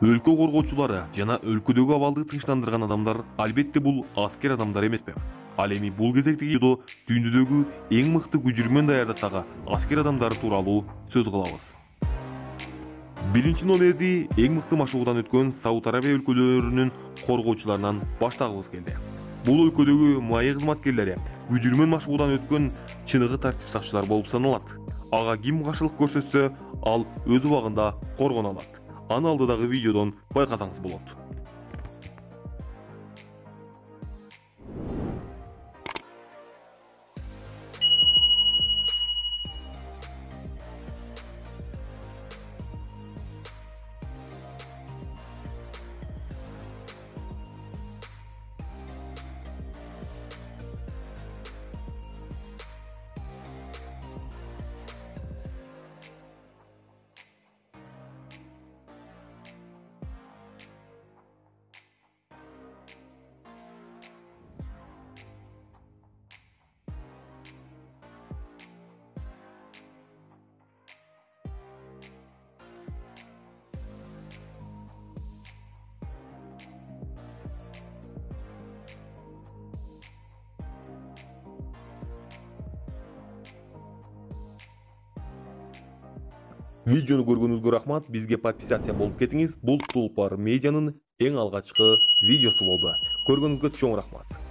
Өлкө коргоочулары жана өлкөдөгү абалды тынчтандырган адамдар албетте бул аскер адамдар эмеспи? Ал эми бул кезектеги видеодо дүйнөдөгү эң мыкты күжүрмөн даярдыктагы аскер адамдары тууралуу сөз кылабыз. Биринчи номерди эң мыкты машыгуудан өткөн Сауд Арабия өлкөлөрүнүн коргоочуларынан баштагыбыз келди. Бул өлкөдөгү маек кызматкерлери күжүрмөн машыгуудан өткөн чыныгы тартип сакчылар болуп саналат. Ага ким каршылык көрсөтсө, ал өз убагында коргоно алат. Аны алдыдагы видеодон байкасаңыз болот. Видеону көргөнүңүзгө рахмат. Бизге подписация болуп кетиңиз. Бул Тулпар медианын эң алгачкы видеосу болду. Көргөнүңүзгө чоң рахмат.